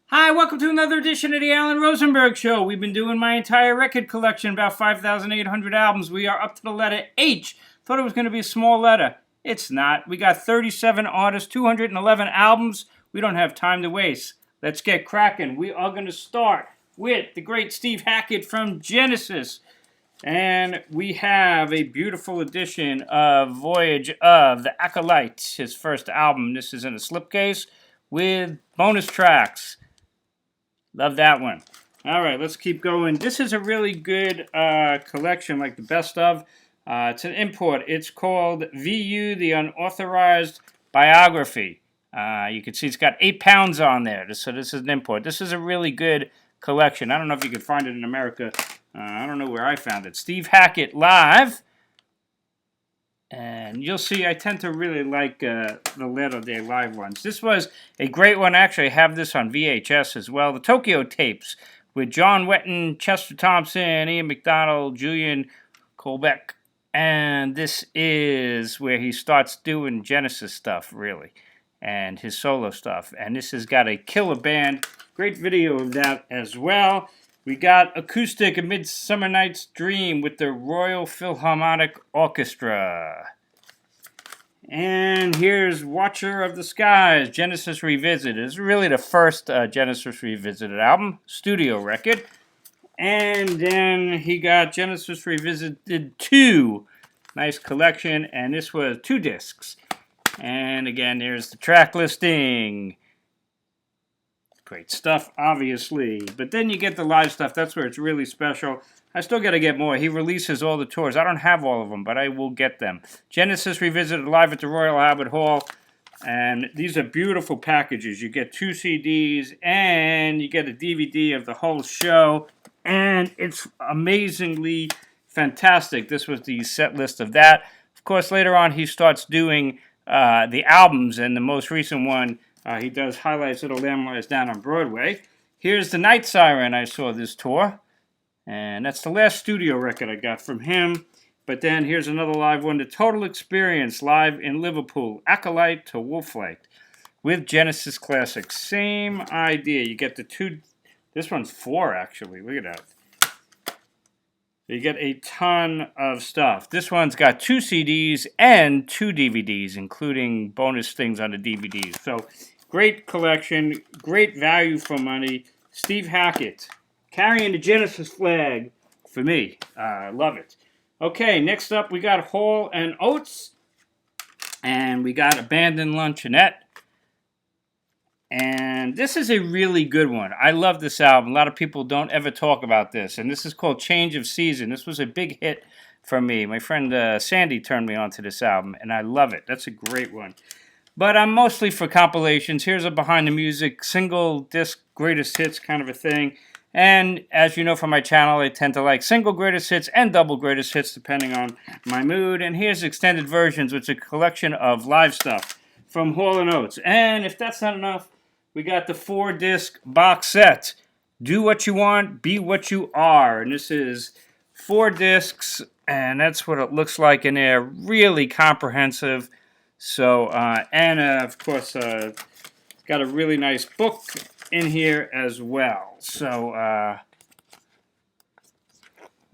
Hi, welcome to another edition of the Alan Rosenberg Show. We've been doing my entire record collection, about 5,800 albums. We are up to the letter H. Thought it was going to be a small letter. It's not. We got 37 artists, 211 albums. We don't have time to waste. Let's get cracking. We are going to start with the great Steve Hackett from Genesis. And we have a beautiful edition of Voyage of the Acolyte, his first album. This is in a slipcase with bonus tracks. Love that one. All right, let's keep going. This is a really good collection, like the best of. It's an import. It's called VU, the Unauthorized Biography. You can see it's got 8 pounds on there, so this is an import. This is a really good collection. I don't know if you can find it in America. I don't know where I found it. Steve Hackett live. And you'll see I tend to really like the Latter Day Live ones. This was a great one. Actually, I have this on VHS as well. The Tokyo Tapes with John Wetton, Chester Thompson, Ian McDonald, Julian Colbeck. And this is where he starts doing Genesis stuff, really, and his solo stuff. And this has got a killer band. Great video of that as well. We got acoustic A Midsummer Night's Dream with the Royal Philharmonic Orchestra. And here's Watcher of the Skies, Genesis Revisited. It's really the first Genesis Revisited album, studio record. And then he got Genesis Revisited 2. Nice collection, and this was 2 discs. And again, there's the track listing. Great stuff, obviously. But then you get the live stuff. That's where it's really special. I still got to get more. He releases all the tours. I don't have all of them, but I will get them. Genesis Revisited live at the Royal Albert Hall. And these are beautiful packages. You get 2 CDs, and you get a DVD of the whole show. And it's amazingly fantastic. This was the set list of that. Of course, later on, he starts doing the albums, and the most recent one, he does Highlights Little Lamb Lies Down on Broadway. Here's the Night Siren I saw this tour. And that's the last studio record I got from him. But then here's another live one, The Total Experience, live in Liverpool. Acolyte to Wolflight with Genesis Classics. Same idea. You get the 2. This one's 4, actually. Look at that. You get a ton of stuff. This one's got 2 CDs and 2 DVDs, including bonus things on the DVDs. So, great collection, great value for money. Steve Hackett, carrying the Genesis flag for me. Love it. Okay, next up we got Hall and Oates. And we got Abandoned Luncheonette. And this is a really good one. I love this album. A lot of people don't ever talk about this. And this is called Change of Season. This was a big hit for me. My friend Sandy turned me on to this album, and I love it. That's a great one. But I'm mostly for compilations. Here's a behind the music, single disc greatest hits kind of a thing. And as you know from my channel, I tend to like single greatest hits and double greatest hits depending on my mood. And here's extended versions, which is a collection of live stuff from Hall and Oates. And if that's not enough, we got the 4-disc box set. Do what you want, be what you are. And this is 4 discs, and that's what it looks like in there. Really comprehensive. So, and of course, got a really nice book in here as well. So, I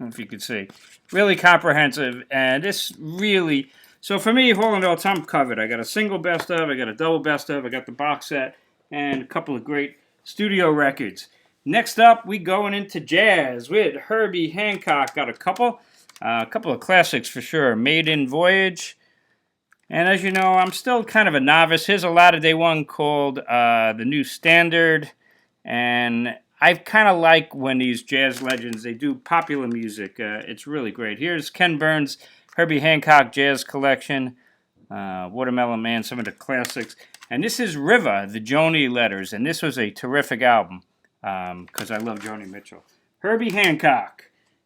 don't know if you can see. Really comprehensive, and this really... So for me, Hall and Oates, I'm covered. I got a single best of, I got a double best of, I got the box set, and a couple of great studio records. Next up, we going into jazz with Herbie Hancock. Got a couple of classics for sure. Maiden Voyage. And as you know, I'm still kind of a novice. Here's a latter-day one called The New Standard. And I kind of like when these jazz legends, they do popular music. It's really great. Here's Ken Burns' Herbie Hancock Jazz Collection. Watermelon Man, some of the classics. And this is River, the Joni Letters, and this was a terrific album because I love Joni Mitchell. Herbie Hancock.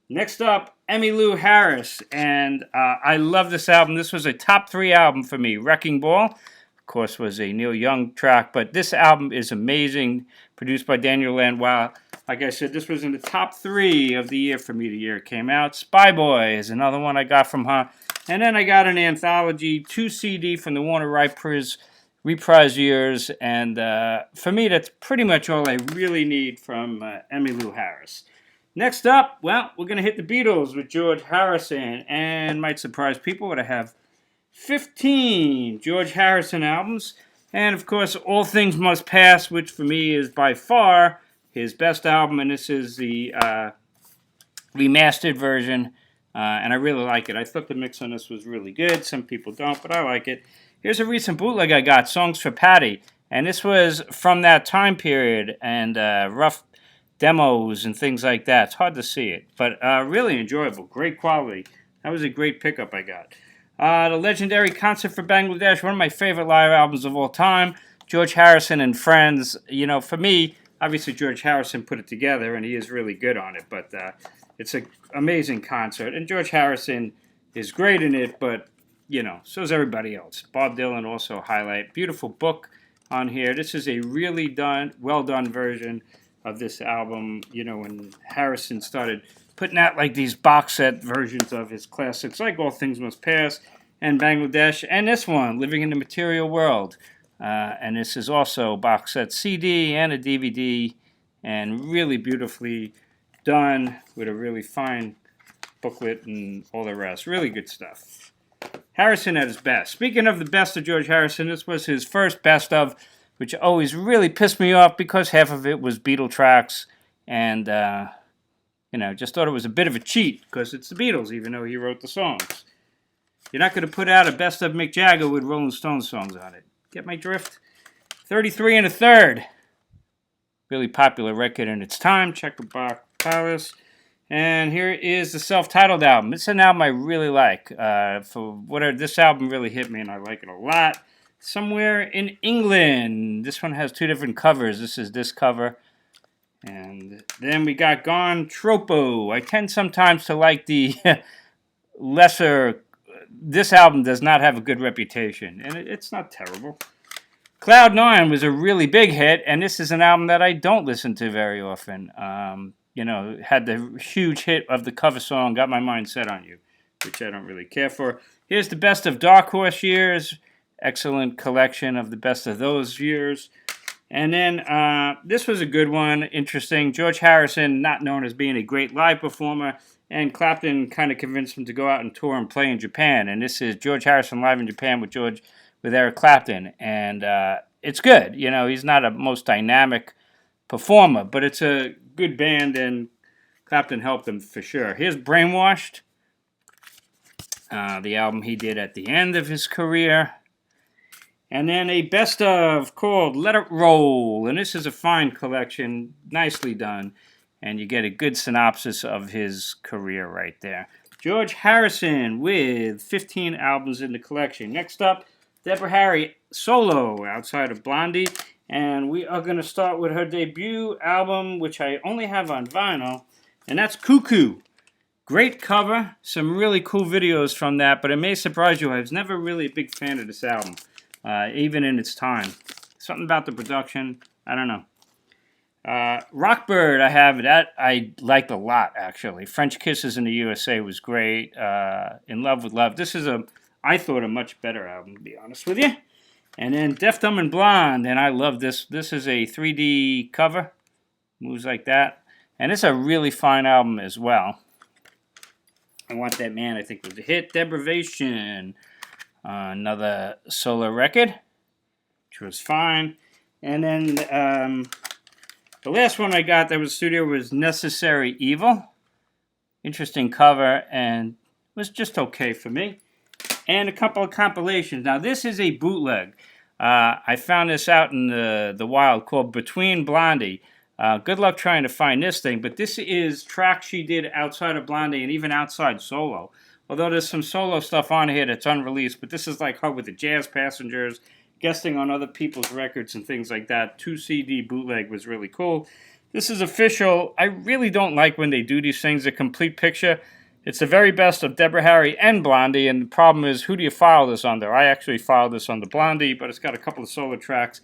Next up, Emmylou Harris, and I love this album. This was a top 3 album for me. Wrecking Ball, of course, was a Neil Young track, but this album is amazing, produced by Daniel Lanois. Like I said, this was in the top 3 of the year for me the year it came out. Spy Boy is another one I got from her. And then I got an anthology 2 CD from the Warner Wright Priz reprise years, and for me, that's pretty much all I really need from Emmylou Harris. Next up, well, we're going to hit the Beatles with George Harrison, and might surprise people, but I have 15 George Harrison albums, and of course, All Things Must Pass, which for me is by far his best album, and this is the remastered version, and I really like it. I thought the mix on this was really good. Some people don't, but I like it. Here's a recent bootleg I got, Songs for Patty, and this was from that time period, and rough demos and things like that. It's hard to see it, but really enjoyable. Great quality. That was a great pickup I got. The legendary Concert for Bangladesh, one of my favorite live albums of all time. George Harrison and Friends. You know, for me, obviously George Harrison put it together, and he is really good on it, but it's an amazing concert. And George Harrison is great in it, but, you know, so is everybody else. Bob Dylan also highlight. Beautiful book on here. This is a really well done version of this album, you know, when Harrison started putting out like these box set versions of his classics, like All Things Must Pass and Bangladesh, and this one, Living in the Material World. And this is also box set CD and a DVD, and really beautifully done with a really fine booklet and all the rest. Really good stuff. Harrison at his best. Speaking of the best of George Harrison, this was his first best of, which always really pissed me off because half of it was Beatle tracks, and you know, just thought it was a bit of a cheat because it's the Beatles, even though he wrote the songs. You're not going to put out a best of Mick Jagger with Rolling Stones songs on it. Get my drift? 33 1/3. Really popular record in its time. Checkerbox Palace. And here is the self-titled album. It's an album I really like. This album really hit me, and I like it a lot. Somewhere in England. This one has two different covers. This is this cover. And then we got Gone Tropo. I tend sometimes to like the lesser. This album does not have a good reputation, and it's not terrible. Cloud 9 was a really big hit, and this is an album that I don't listen to very often. You know, had the huge hit of the cover song, Got My Mind Set on You, which I don't really care for. Here's the best of Dark Horse years. Excellent collection of the best of those years. And then this was a good one, interesting. George Harrison, not known as being a great live performer, and Clapton kind of convinced him to go out and tour and play in Japan. And this is George Harrison live in Japan with Eric Clapton. And it's good. You know, he's not a most dynamic performer, but it's a good band, and Clapton helped him for sure. Here's Brainwashed, the album he did at the end of his career. And then a best of called Let It Roll. And this is a fine collection, nicely done. And you get a good synopsis of his career right there. George Harrison with 15 albums in the collection. Next up, Deborah Harry solo outside of Blondie. And we are going to start with her debut album, which I only have on vinyl. And that's Cuckoo. Great cover. Some really cool videos from that. But it may surprise you, I was never really a big fan of this album. Even in its time. Something about the production, I don't know. Rockbird, I have that I liked a lot, actually. French Kisses in the USA was great. In Love with Love. This is I thought a much better album, to be honest with you. And then Deaf, Dumb, and Blonde, and I love this. This is a 3D cover. Moves like that. And it's a really fine album as well. I Want That Man, I think, was a hit. Deprivation. Another solo record, which was fine. And then the last one I got that was studio was Necessary Evil. Interesting cover, and was just okay for me. And a couple of compilations. Now, this is a bootleg. I found this out in the wild called Between Blondie. Good luck trying to find this thing, but this is tracks she did outside of Blondie and even outside solo. Although there's some solo stuff on here that's unreleased, but this is like her with the Jazz Passengers, guesting on other people's records and things like that. 2 CD bootleg was really cool. This is official. I really don't like when they do these things, a complete picture. It's the very best of Deborah Harry and Blondie, and the problem is, who do you file this under? I actually filed this under Blondie, but it's got a couple of solo tracks.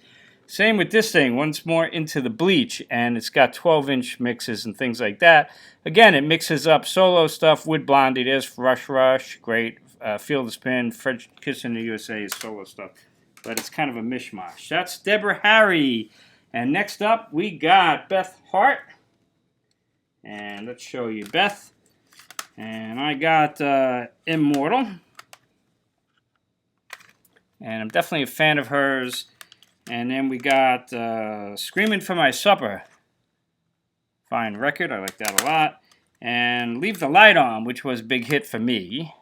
Same with this thing, one's more into the bleach, and it's got 12-inch mixes and things like that. Again, it mixes up solo stuff with Blondie. There's Rush Rush, great. Feel the Spin, French Kiss in the USA is solo stuff. but it's kind of a mishmash. That's Deborah Harry. And next up, we got Beth Hart. And let's show you Beth. And I got Immortal. And I'm definitely a fan of hers. And then we got Screaming for My Supper. Fine record, I like that a lot. And Leave the Light On, which was a big hit for me.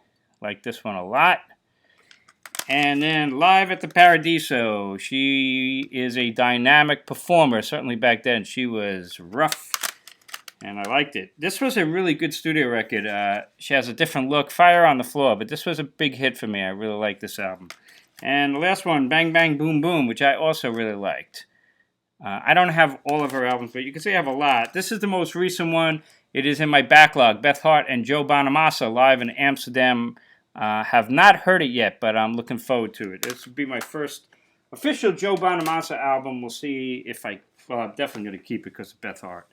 Like this one a lot. And then Live at the Paradiso. She is a dynamic performer. Certainly back then she was rough. And I liked it. This was a really good studio record. She has a different look. Fire on the Floor. But this was a big hit for me. I really like this album. And the last one, Bang Bang Boom Boom, which I also really liked. I don't have all of her albums, but you can see I have a lot. This is the most recent one. It is in my backlog. Beth Hart and Joe Bonamassa live in Amsterdam. Have not heard it yet, but I'm looking forward to it. This will be my first official Joe Bonamassa album. We'll see if I'm definitely going to keep it because of Beth Hart.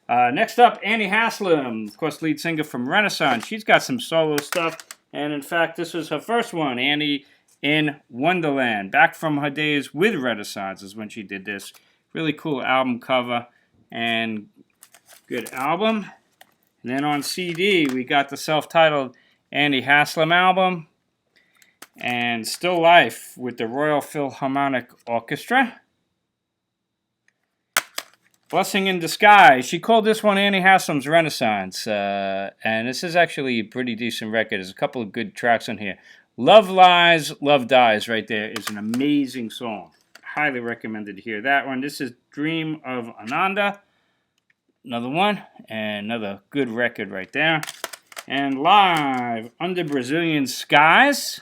Next up, Annie Haslam, of course, lead singer from Renaissance. She's got some solo stuff, and in fact, this was her first one, Annie in Wonderland. Back from her days with Renaissance is when she did this. Really cool album cover and good album. And then on CD, we got the self-titled Annie Haslam album and Still Life with the Royal Philharmonic Orchestra. Blessing in Disguise. She called this one Annie Haslam's Renaissance. And this is actually a pretty decent record. There's a couple of good tracks on here. Love Lies, Love Dies right there is an amazing song. Highly recommended to hear that one. This is Dream of Ananda. Another one. And another good record right there. And Live Under Brazilian Skies.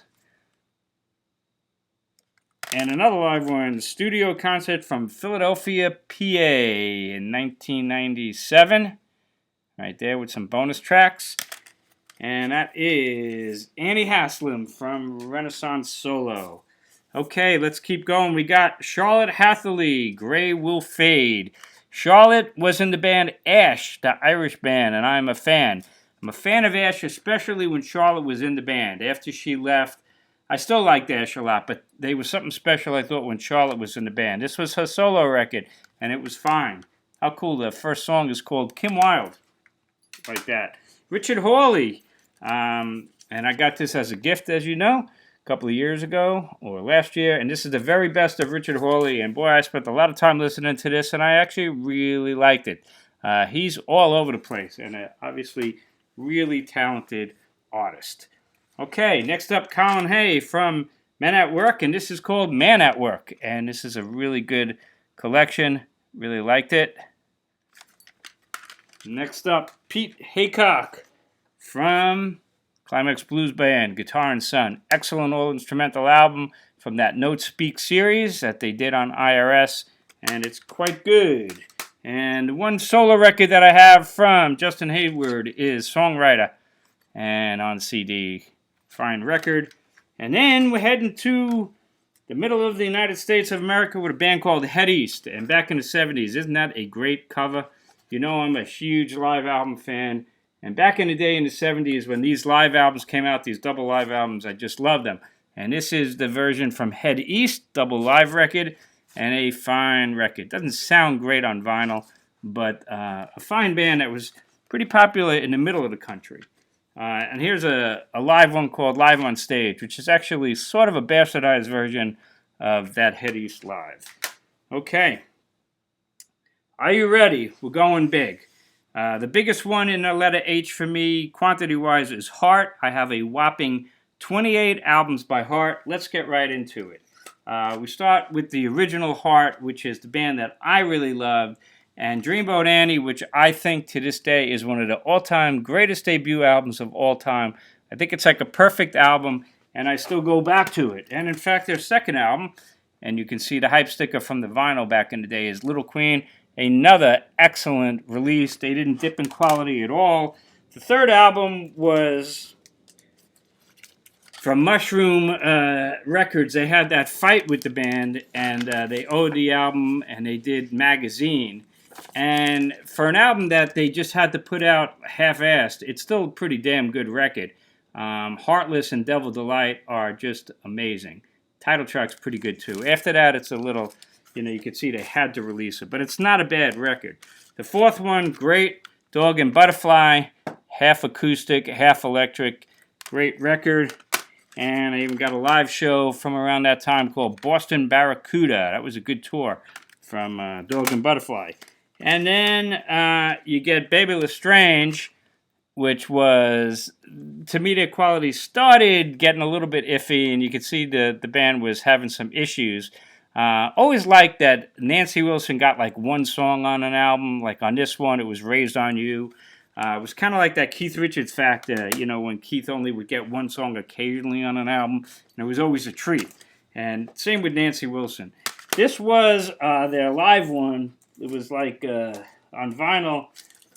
And another live one, studio concert from Philadelphia, PA in 1997. Right there with some bonus tracks. And that is Annie Haslam from Renaissance Solo. Okay, let's keep going. We got Charlotte Hatherley, Gray Will Fade. Charlotte was in the band Ash, the Irish band, and I'm a fan. I'm a fan of Ash, especially when Charlotte was in the band. After she left, I still liked Ash a lot, but there was something special, I thought, when Charlotte was in the band. This was her solo record, and it was fine. How cool. The first song is called Kim Wilde. Like that. Richard Hawley. And I got this as a gift, as you know, a couple of years ago, or last year. And this is the very best of Richard Hawley. And boy, I spent a lot of time listening to this, and I actually really liked it. He's all over the place, and obviously really talented artist. Okay, next up, Colin Hay from Men at Work, and this is called Man at Work. And this is a really good collection. Really liked it. Next up, Pete Haycock from Climax Blues Band, Guitar and Son. Excellent all-instrumental album from that Note Speak series that they did on IRS, and it's quite good. And one solo record that I have from Justin Hayward is Songwriter, and on CD. Fine record. And then we're heading to the middle of the United States of America with a band called Head East. And back in the 70s, isn't that a great cover? You know I'm a huge live album fan. And back in the day in the 70s when these live albums came out, these double live albums, I just loved them. And this is the version from Head East, double live record, and a fine record. Doesn't sound great on vinyl, but a fine band that was pretty popular in the middle of the country. And here's a live one called Live on Stage, which is actually sort of a bastardized version of that Head East Live. Okay. Are you ready? We're going big. The biggest one in the letter H for me, quantity-wise, is Heart. I have a whopping 28 albums by Heart. Let's get right into it. We start with the original Heart, which is the band that I really loved, and Dreamboat Annie, which I think to this day is one of the all-time greatest debut albums of all time. I think it's like a perfect album, and I still go back to it. And in fact, their second album, and you can see the hype sticker from the vinyl back in the day, is Little Queen. Another excellent release. They didn't dip in quality at all. The third album was from Mushroom Records. They had that fight with the band, and they owed the album, and they did Magazine. And for an album that they just had to put out half-assed, it's still a pretty damn good record. Heartless and Devil Delight are just amazing. Title track's pretty good too. After that, it's a little, you could see they had to release it, but it's not a bad record. The fourth one, great, Dog and Butterfly, half acoustic, half electric, great record. And I even got a live show from around that time called Boston Barracuda. That was a good tour from Dog and Butterfly. And then you get Baby Lestrange, which was, to me, their quality started getting a little bit iffy, and you could see the band was having some issues. Always liked that Nancy Wilson got like one song on an album. Like on this one, it was Raised on You. It was kind of like that Keith Richards factor, when Keith only would get one song occasionally on an album, and it was always a treat. And same with Nancy Wilson. This was their live one. It was like on vinyl.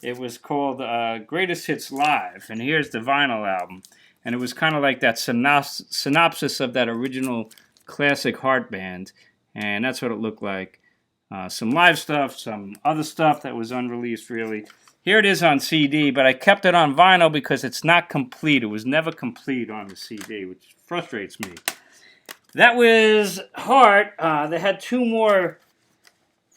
It was called Greatest Hits Live, and here's the vinyl album. And it was kind of like that synopsis of that original classic Heart band, and that's what it looked like. Some live stuff, some other stuff that was unreleased, really. Here it is on CD, but I kept it on vinyl because it's not complete. It was never complete on the CD, which frustrates me. That was Heart. They had two more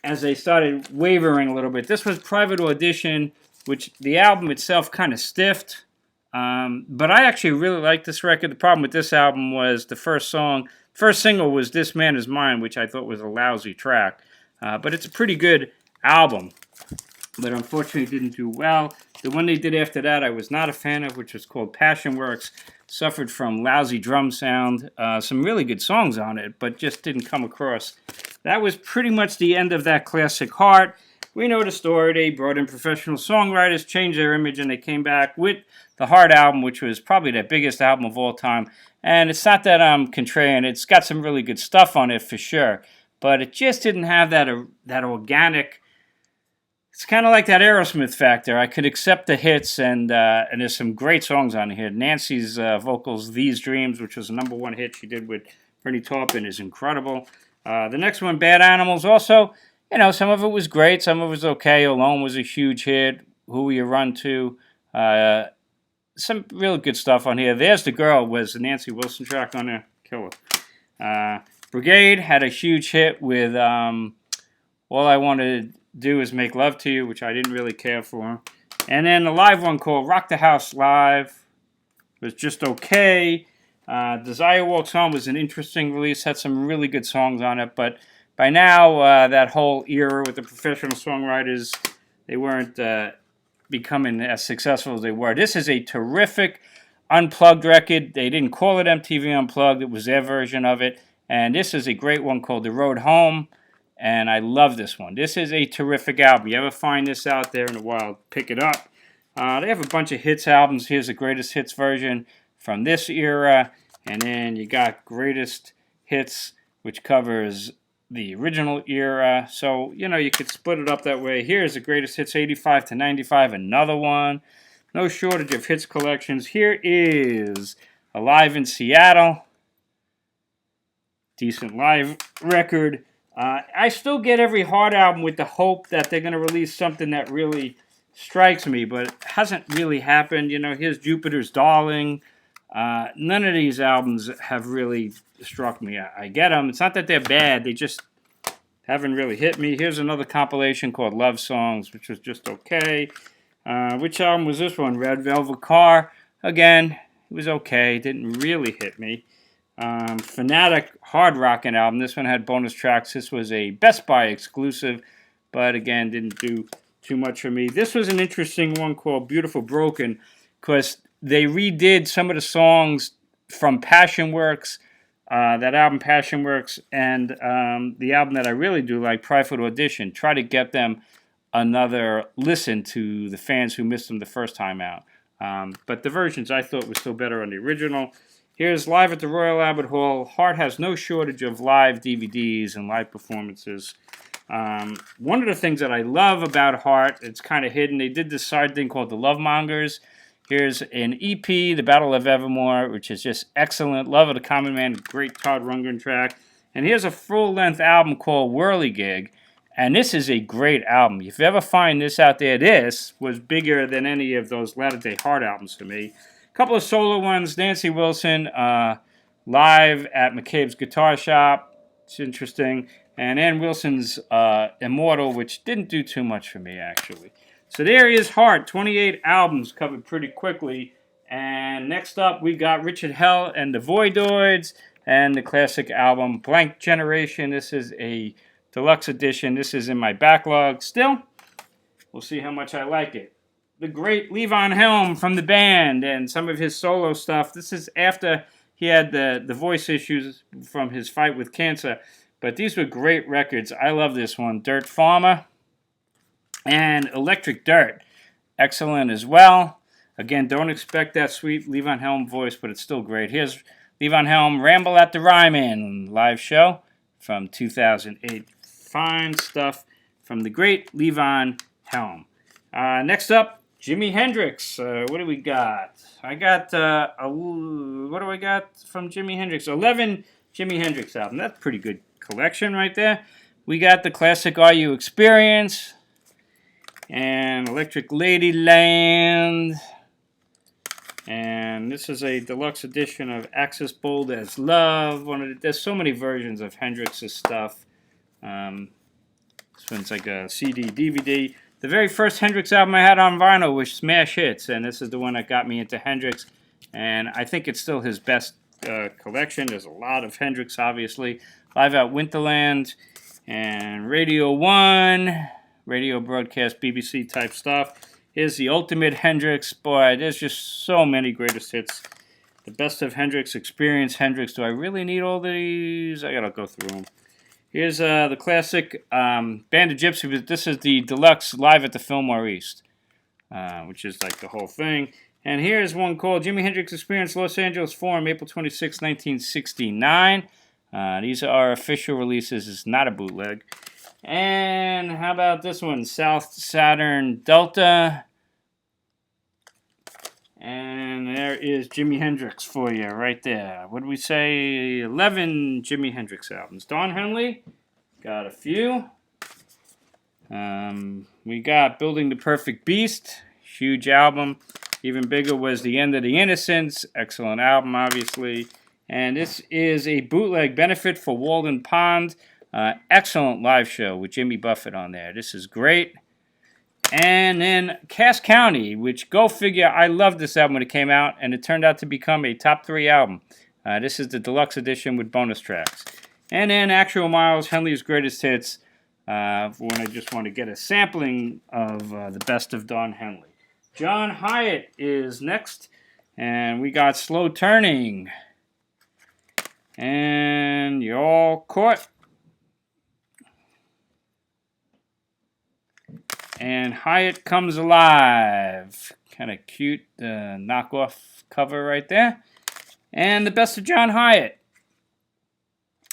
as they started wavering a little bit. This was Private Audition, which the album itself kind of stiffed. But I actually really liked this record. The problem with this album was the first single was This Man Is Mine, which I thought was a lousy track. But it's a pretty good album. But unfortunately didn't do well. The one they did after that I was not a fan of, which was called Passion Works. Suffered from lousy drum sound. Some really good songs on it, but just didn't come across. That was pretty much the end of that classic Heart. We know the story. They brought in professional songwriters, changed their image, and they came back with the Heart album, which was probably their biggest album of all time. And it's not that I'm contrarian. It's got some really good stuff on it for sure. But it just didn't have that organic... It's kind of like that Aerosmith factor. I could accept the hits, and there's some great songs on here. Nancy's vocals, These Dreams, which was a #1 hit she did with Bernie Taupin, is incredible. The next one, Bad Animals, also, some of it was great, some of it was okay. Alone was a huge hit. Who Will You Run To? Some real good stuff on here. There's the Girl was the Nancy Wilson track on there. Killer. Brigade had a huge hit with All I Wanted to Do Is Make Love to You, which I didn't really care for. And then a live one called Rock the House Live was just okay. Desire Walks On was an interesting release, had some really good songs on it, but by now that whole era with the professional songwriters, they weren't becoming as successful as they were. This is a terrific unplugged record. They didn't call it MTV Unplugged, it was their version of it, and this is a great one called The Road Home. And I love this one. This is a terrific album. You ever find this out there in the wild, pick it up. They have a bunch of hits albums. Here's the greatest hits version from this era. And then you got greatest hits, which covers the original era. So, you could split it up that way. Here's the greatest hits 85 to 95, another one. No shortage of hits collections. Here is Alive in Seattle. Decent live record. I still get every Heart album with the hope that they're going to release something that really strikes me, but it hasn't really happened. Here's Jupiter's Darling. None of these albums have really struck me. I get them. It's not that they're bad. They just haven't really hit me. Here's another compilation called Love Songs, which was just okay. Which album was this one? Red Velvet Car. Again, it was okay. Didn't really hit me. Fanatic hard rockin' album. This one had bonus tracks. This was a Best Buy exclusive, but again, didn't do too much for me. This was an interesting one called Beautiful Broken, because they redid some of the songs from Passion Works, that album Passion Works, and the album that I really do like, Private Audition. Try to get them another listen to the fans who missed them the first time out. But the versions I thought were still better on the original. Here's Live at the Royal Albert Hall. Heart has no shortage of live DVDs and live performances. One of the things that I love about Heart, it's kind of hidden, they did this side thing called The Love Mongers. Here's an EP, The Battle of Evermore, which is just excellent. Love of the Common Man, great Todd Rundgren track. And here's a full-length album called Whirligig. And this is a great album. If you ever find this out there, this was bigger than any of those latter-day Heart albums to me. Couple of solo ones. Nancy Wilson live at McCabe's Guitar Shop. It's interesting. And Ann Wilson's Immortal, which didn't do too much for me, actually. So there is Heart, 28 albums covered pretty quickly. And next up, we got Richard Hell and the Voidoids and the classic album Blank Generation. This is a deluxe edition. This is in my backlog still. We'll see how much I like it. The great Levon Helm from the band and some of his solo stuff. This is after he had the voice issues from his fight with cancer. But these were great records. I love this one. Dirt Farmer and Electric Dirt. Excellent as well. Again, don't expect that sweet Levon Helm voice, but it's still great. Here's Levon Helm, Ramble at the Ryman live show from 2008. Fine stuff from the great Levon Helm. Next up, Jimi Hendrix. What do we got? I got, what do I got from Jimi Hendrix? 11 Jimi Hendrix albums. That's a pretty good collection right there. We got the classic Are You Experience and Electric Ladyland. And this is a deluxe edition of Axis Bold as Love. There's so many versions of Hendrix's stuff. This one's like a CD, DVD. The very first Hendrix album I had on vinyl was Smash Hits, and this is the one that got me into Hendrix. And I think it's still his best collection. There's a lot of Hendrix, obviously. Live at Winterland and Radio 1, radio broadcast, BBC type stuff. Here's the Ultimate Hendrix. Boy, there's just so many greatest hits. The Best of Hendrix, Experience Hendrix. Do I really need all these? I gotta go through them. Here's the classic Band of Gypsy, but this is the deluxe Live at the Fillmore East, which is like the whole thing. And here's one called Jimi Hendrix Experience Los Angeles Forum, April 26, 1969. These are our official releases. It's not a bootleg. And how about this one? South Saturn Delta. And there is Jimi Hendrix for you right there. What did we say? 11 Jimi Hendrix albums. Don Henley, got a few. We got Building the Perfect Beast, huge album. Even bigger was The End of the Innocents, excellent album, obviously. And this is a bootleg benefit for Walden Pond. Excellent live show with Jimmy Buffett on there. This is great. And then Cass County, which, go figure, I loved this album when it came out, and it turned out to become a top 3 album. This is the deluxe edition with bonus tracks. And then Actual Miles, Henley's Greatest Hits, when I just want to get a sampling of the best of Don Henley. John Hyatt is next, and we got Slow Turning. And You're All Caught. And Hyatt Comes Alive. Kind of cute knockoff cover right there. And The Best of John Hyatt.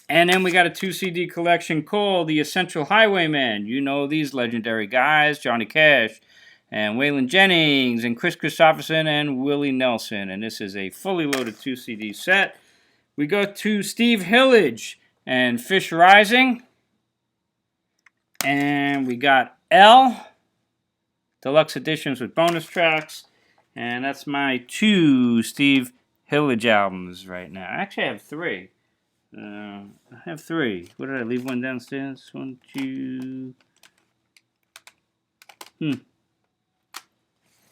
And then we got a 2 CD collection called The Essential Highwaymen. You know these legendary guys, Johnny Cash and Waylon Jennings and Chris Christopherson and Willie Nelson. And this is a fully loaded 2 CD set. We go to Steve Hillage and Fish Rising. And we got L. Deluxe editions with bonus tracks. And that's my 2 Steve Hillage albums right now. Actually, I have 3. I have 3. What did I leave one downstairs? 1, 2.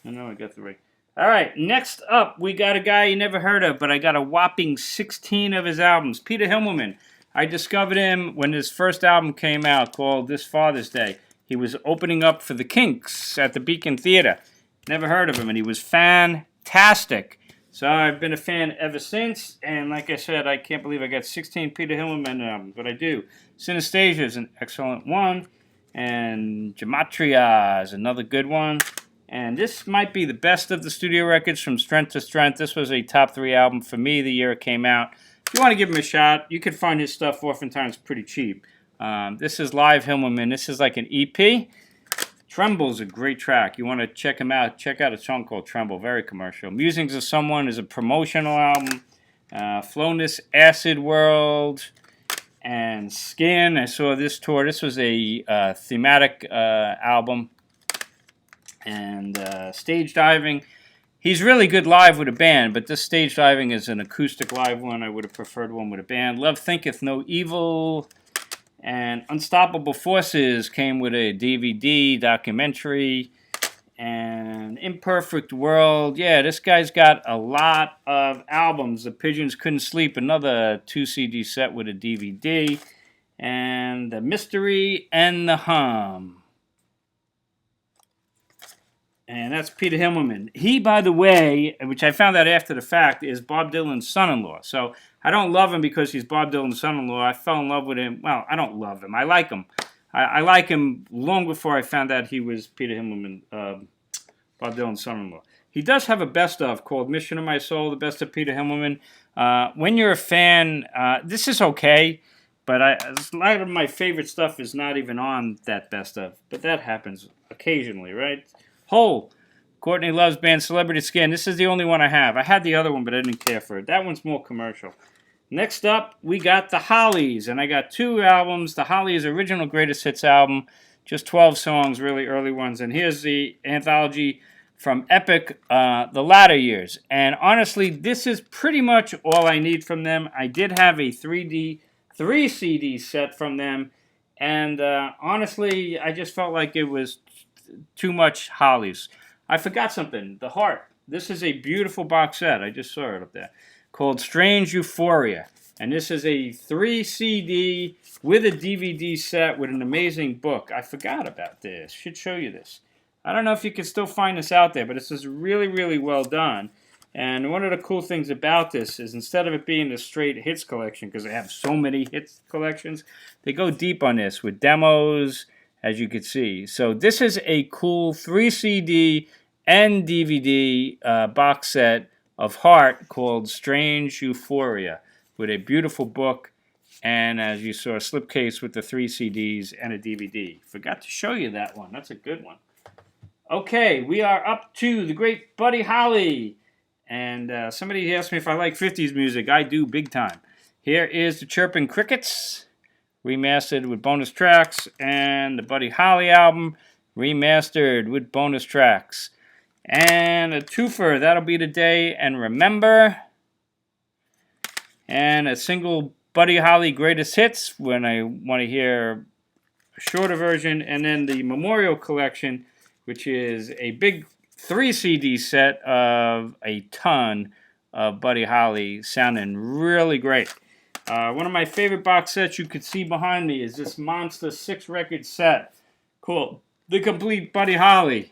I know I got 3. All right, next up, we got a guy you never heard of, but I got a whopping 16 of his albums. Peter Himmelman. I discovered him when his first album came out called This Father's Day. He was opening up for the Kinks at the Beacon Theater. Never heard of him, and he was fantastic. So I've been a fan ever since, and like I said, I can't believe I got 16 Peter Himmelman albums, but I do. Synesthesia is an excellent one, and Gematria is another good one. And this might be the best of the studio records from strength to strength. This was a top 3 album for me the year it came out. If you want to give him a shot, you can find his stuff oftentimes pretty cheap. This is Live Himmelman. This is like an EP. Tremble's a great track. You want to check him out. Check out a song called Tremble. Very commercial. Musings of Someone is a promotional album. Flowness, Acid World, and Skin. I saw this tour. This was a thematic album. And Stage Diving. He's really good live with a band, but this stage diving is an acoustic live one. I would have preferred one with a band. Love Thinketh No Evil and Unstoppable Forces came with a DVD documentary. And Imperfect World. Yeah, this guy's got a lot of albums. The Pigeons Couldn't Sleep, another 2 CD set with a DVD. And The Mystery and the Hum. And that's Peter Himmelman. He, by the way, which I found out after the fact, is Bob Dylan's son-in-law. So I don't love him because he's Bob Dylan's son-in-law. I fell in love with him. Well, I don't love him. I like him. I like him long before I found out he was Peter Himmelman, Bob Dylan's son-in-law. He does have a best of called Mission of My Soul, the best of Peter Himmelman. When you're a fan, this is okay, but a lot of my favorite stuff is not even on that best of. But that happens occasionally, right? Hole. Courtney Love's band Celebrity Skin. This is the only one I have. I had the other one, but I didn't care for it. That one's more commercial. Next up, we got the Hollies, and I got 2 albums. The Hollies' original greatest hits album, just 12 songs, really early ones. And here's the anthology from Epic, The Latter Years. And honestly, this is pretty much all I need from them. I did have a 3 CD set from them, and honestly, I just felt like it was too much Hollies. I forgot something. The Heart. This is a beautiful box set. I just saw it up there. Called Strange Euphoria. And this is a 3 CD with a DVD set with an amazing book. I forgot about this. Should show you this. I don't know if you can still find this out there, but this is really, really well done. And one of the cool things about this is instead of it being a straight hits collection, because they have so many hits collections, they go deep on this with demos, as you can see. So this is a cool 3 CD and DVD box set of Heart called Strange Euphoria with a beautiful book and, as you saw, a slipcase with the 3 CDs and a DVD. Forgot to show you that one. That's a good one. Okay, we are up to the great Buddy Holly. And somebody asked me if I like 50s music. I do big time. Here is the Chirping Crickets, remastered with bonus tracks, and the Buddy Holly album, remastered with bonus tracks. And a twofer, that'll be today, and Remember. And a single Buddy Holly greatest hits when I want to hear a shorter version. And then the Memorial Collection, which is a big 3 CD set of a ton of Buddy Holly sounding really great. One of my favorite box sets you can see behind me is this monster 6-record set called The Complete Buddy Holly.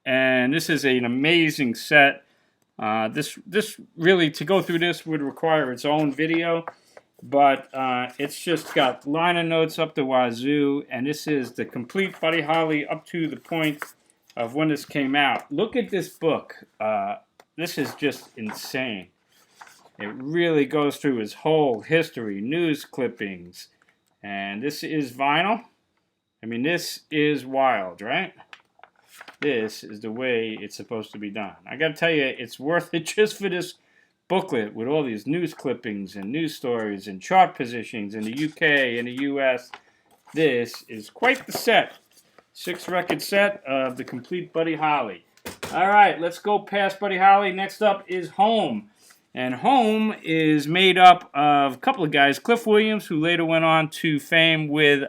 And this is an amazing set. This really, to go through this would require its own video. But it's just got liner notes up the wazoo. And this is the complete Buddy Holly up to the point of when this came out. Look at this book. This is just insane. It really goes through his whole history, news clippings. And this is vinyl. I mean, this is wild, right? This is the way it's supposed to be done. I got to tell you, it's worth it just for this booklet with all these news clippings and news stories and chart positions in the UK and the US. This is quite the set. 6-record set of the complete Buddy Holly. All right, let's go past Buddy Holly. Next up is Home. And Home is made up of a couple of guys. Cliff Williams, who later went on to fame with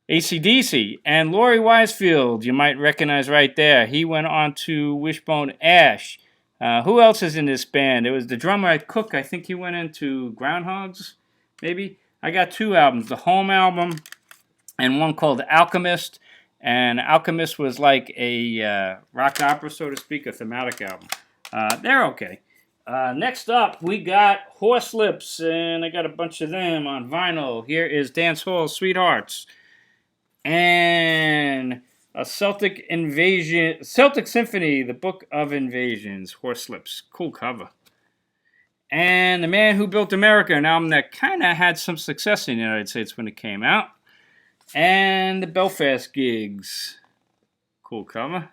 AC/DC. And Laurie Wisefield, you might recognize right there. He went on to Wishbone Ash. Who else is in this band? It was the drummer at Cook. I think he went into Groundhogs, maybe. I got 2 albums. The Home album and one called Alchemist. And Alchemist was like a rock opera, so to speak, a thematic album. They're okay. Next up, we got Horslips, and I got a bunch of them on vinyl. Here is Dance Hall Sweethearts. And a Celtic Symphony, the Book of Invasions, Horslips. Cool cover. And The Man Who Built America, an album that kind of had some success in the United States when it came out. And the Belfast Gigs. Cool cover.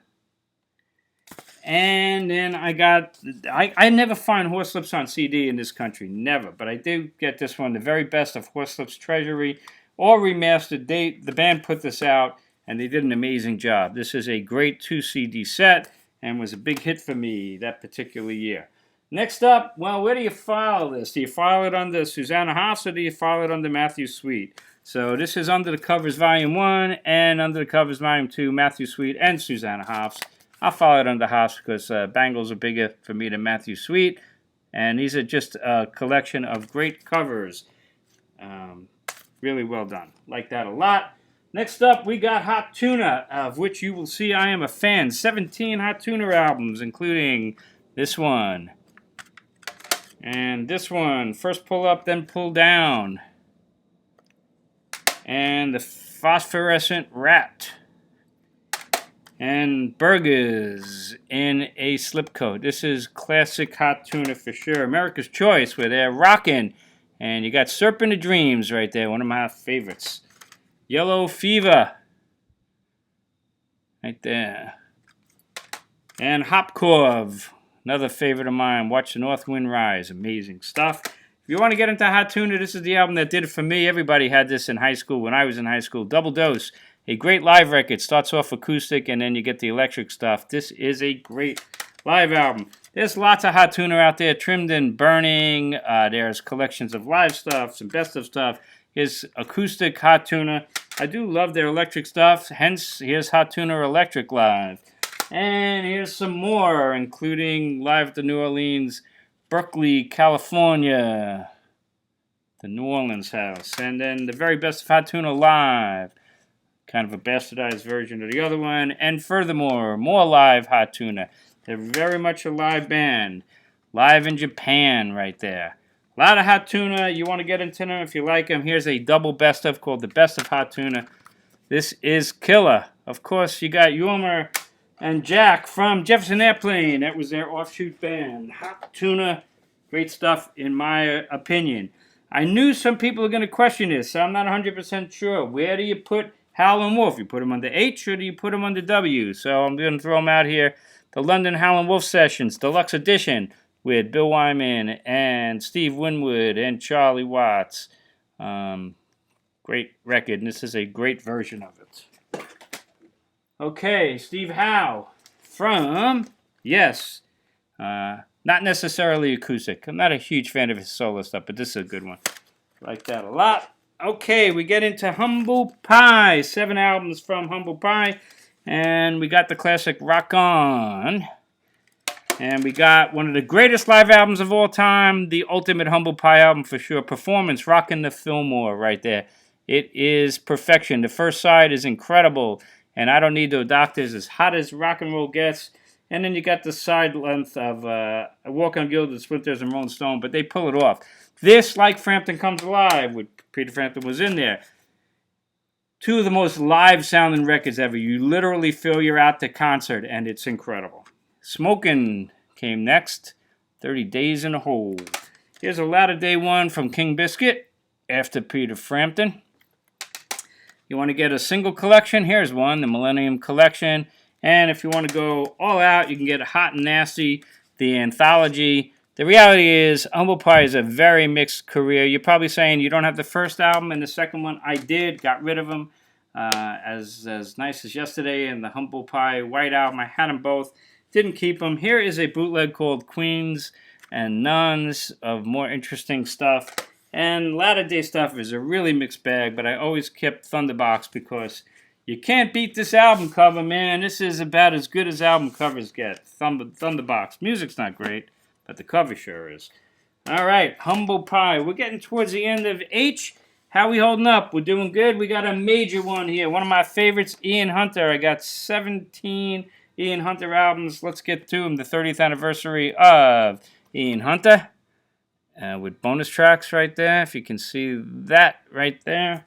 And then I never find Horslips on CD in this country, never. But I did get this one, the very best of Horslips Treasury, all remastered. The band put this out, and they did an amazing job. This is a great 2 CD set, and was a big hit for me that particular year. Next up, well, where do you file this? Do you file it under Susanna Hoffs or do you file it under Matthew Sweet? So this is Under the Covers Volume 1 and Under the Covers Volume 2, Matthew Sweet and Susanna Hoffs. I'll file it under Hoffs because Bangles are bigger for me than Matthew Sweet. And these are just a collection of great covers. Really well done. Like that a lot. Next up, we got Hot Tuna, of which you will see I am a fan. 17 Hot Tuna albums, including this one. And this one, First Pull Up, Then Pull Down. And the Phosphorescent Rat. And Burgers in a Slipcoat. This is classic Hot Tuna for sure. America's Choice, where they're rocking. And you got Serpent of Dreams right there, one of my favorites. Yellow Fever. Right there. And Hopcorv. Another favorite of mine, Watch the North Wind Rise. Amazing stuff. If you want to get into Hot Tuna, this is the album that did it for me. Everybody had this in high school when I was in high school. Double Dose. A great live record. Starts off acoustic and then you get the electric stuff. This is a great live album. There's lots of Hot Tuna out there. Trimmed and Burning. There's collections of live stuff, some best of stuff. Here's acoustic Hot Tuna. I do love their electric stuff. Hence, here's Hot Tuna Electric Live. And here's some more, including live at the New Orleans, Berkeley, California, the New Orleans house. And then the very best of Hot Tuna Live, kind of a bastardized version of the other one. And furthermore, more live Hot Tuna. They're very much a live band. Live in Japan right there. A lot of Hot Tuna. You want to get into them if you like them. Here's a double best of called The Best of Hot Tuna. This is killer. Of course, you got Yormer and Jack from Jefferson Airplane. That was their offshoot band. Hot Tuna. Great stuff, in my opinion. I knew some people are going to question this, so I'm not 100% sure. Where do you put Howlin' Wolf? You put them under H or do you put them under W? So I'm going to throw them out here. The London Howlin' Wolf Sessions, Deluxe Edition, with Bill Wyman and Steve Winwood and Charlie Watts. Great record, and this is a great version of it. Okay, Steve Howe from, yes, not necessarily acoustic. I'm not a huge fan of his solo stuff, but this is a good one. Like that a lot. Okay, we get into Humble Pie. 7 albums from Humble Pie. And we got the classic Rock On. And we got one of the greatest live albums of all time, the ultimate Humble Pie album for sure. Performance, Rockin' the Fillmore right there. It is perfection. The first side is incredible. And I Don't Need No Doctors, as hot as rock and roll gets. And then you got the side length of Walk on Gilded Splinters and Rolling Stone, but they pull it off. This, like Frampton Comes Alive, with Peter Frampton was in there. 2 of the most live-sounding records ever. You literally feel you're at the concert, and it's incredible. Smokin' came next. 30 Days in a Hole. Here's a Latter Day one from King Biscuit, after Peter Frampton. You want to get a single collection? Here's one, the Millennium Collection. And if you want to go all out, you can get Hot and Nasty, the anthology. The reality is, Humble Pie is a very mixed career. You're probably saying you don't have the first album and the second one. I did, got rid of them. As Nice as Yesterday and the Humble Pie White album, I had them both. Didn't keep them. Here is a bootleg called Queens and Nuns of more interesting stuff. And Latter Day stuff is a really mixed bag, but I always kept Thunderbox because you can't beat this album cover, man. This is about as good as album covers get. Thunderbox. Music's not great, but the cover sure is. All right, Humble Pie. We're getting towards the end of H. How we holding up? We're doing good. We got a major one here. One of my favorites, Ian Hunter. I got 17 Ian Hunter albums. Let's get to them. The 30th anniversary of Ian Hunter. With bonus tracks right there. If you can see that right there.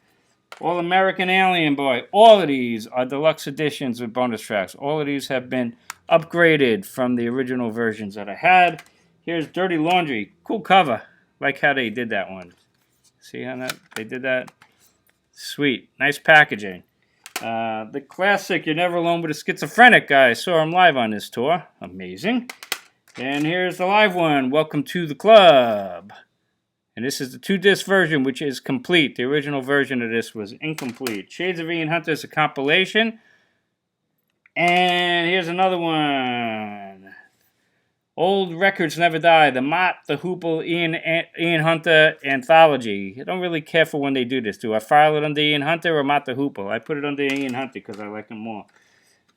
All American Alien Boy. All of these are deluxe editions with bonus tracks. All of these have been upgraded from the original versions that I had. Here's Dirty Laundry. Cool cover. Like how they did that one. See how they did that? Sweet. Nice packaging. The classic You're Never Alone with a Schizophrenic guy. I saw him live on this tour. Amazing. And here's the live one. Welcome to the Club. And this is the 2-disc version, which is complete. The original version of this was incomplete. Shades of Ian Hunter is a compilation. And here's another one. Old Records Never Die, the Mott, the Hoople, Ian Hunter anthology. I don't really care for when they do this. Do I file it under Ian Hunter or Mott the Hoople? I put it under Ian Hunter because I like him more.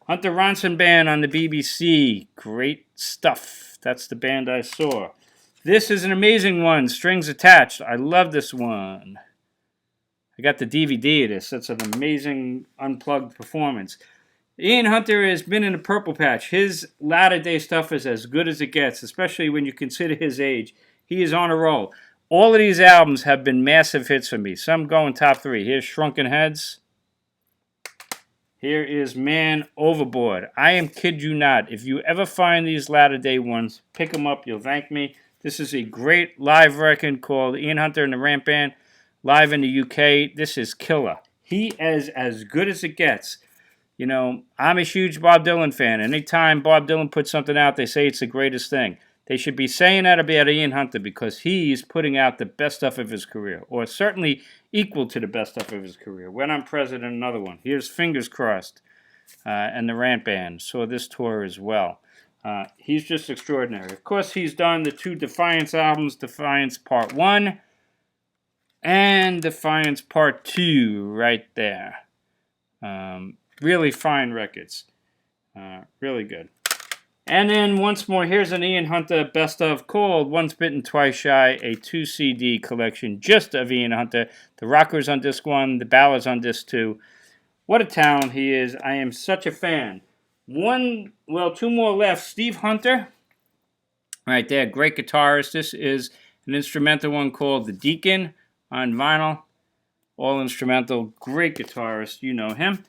Hunter Ronson Band on the BBC. Great stuff. That's the band I saw. This is an amazing one. Strings Attached. I love this one. I got the DVD of this. That's an amazing unplugged performance. Ian Hunter has been in the purple patch. His latter-day stuff is as good as it gets, especially when you consider his age. He is on a roll. All of these albums have been massive hits for me. Some going top 3. Here's Shrunken Heads. Here is Man Overboard. I am kid you not. If you ever find these latter-day ones, pick them up. You'll thank me. This is a great live record called Ian Hunter and the Ramp Band, live in the UK. This is killer. He is as good as it gets. You know, I'm a huge Bob Dylan fan. Anytime Bob Dylan puts something out, they say it's the greatest thing. They should be saying that about Ian Hunter because he's putting out the best stuff of his career, or certainly equal to the best stuff of his career. When I'm President, another one. Here's Fingers Crossed and the Rant Band. Saw this tour as well. He's just extraordinary. Of course, he's done the 2 Defiance albums, Defiance Part 1 and Defiance Part 2 right there. Really fine records. Really good. And then once more, here's an Ian Hunter best of called Once Bitten, Twice Shy, a 2 CD collection just of Ian Hunter. The Rockers on disc 1, the Ballads on disc 2. What a talent he is. I am such a fan. 2 more left. Steve Hunter, right there, great guitarist. This is an instrumental one called The Deacon on vinyl. All instrumental, great guitarist. You know him.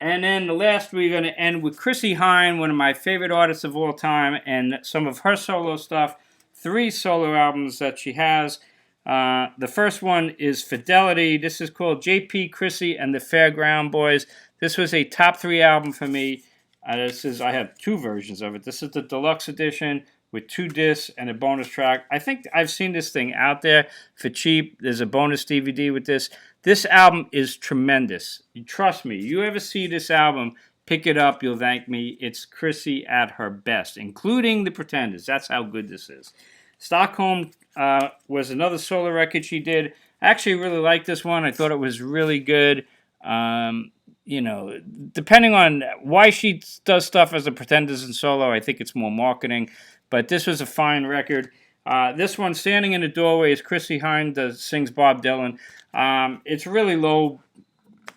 And then the last, we're going to end with Chrissie Hynde, one of my favorite artists of all time, and some of her solo stuff. 3 solo albums that she has. The first one is Fidelity. This is called J.P. Chrissie and the Fairground Boys. This was a top 3 album for me. I have 2 versions of it. This is the deluxe edition with 2 discs and a bonus track. I think I've seen this thing out there for cheap. There's a bonus DVD with this. This album is tremendous. Trust me, you ever see this album, pick it up, you'll thank me. It's Chrissie at her best, including The Pretenders. That's how good this is. Stockholm was another solo record she did. I actually really liked this one. I thought it was really good. You know, depending on why she does stuff as a Pretenders and solo, I think it's more marketing. But this was a fine record. This one, Standing in the Doorway, is Chrissie Hynde sings Bob Dylan. It's really low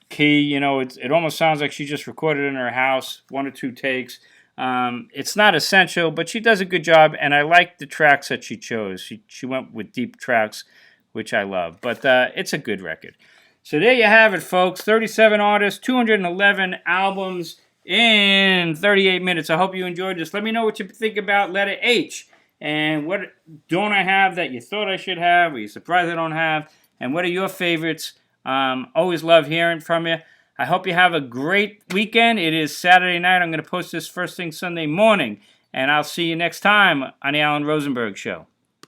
key, you know, it almost sounds like she just recorded in her house, 1 or 2 takes. It's not essential, but she does a good job, and I like the tracks that she chose. She went with deep tracks, which I love. But it's a good record. So there you have it, folks. 37 artists, 211 albums in 38 minutes. I hope you enjoyed this. Let me know what you think about letter H. And what don't I have that you thought I should have, or you're surprised I don't have? And what are your favorites? Always love hearing from you. I hope you have a great weekend. It is Saturday night. I'm going to post this first thing Sunday morning. And I'll see you next time on the Alan Rosenberg Show.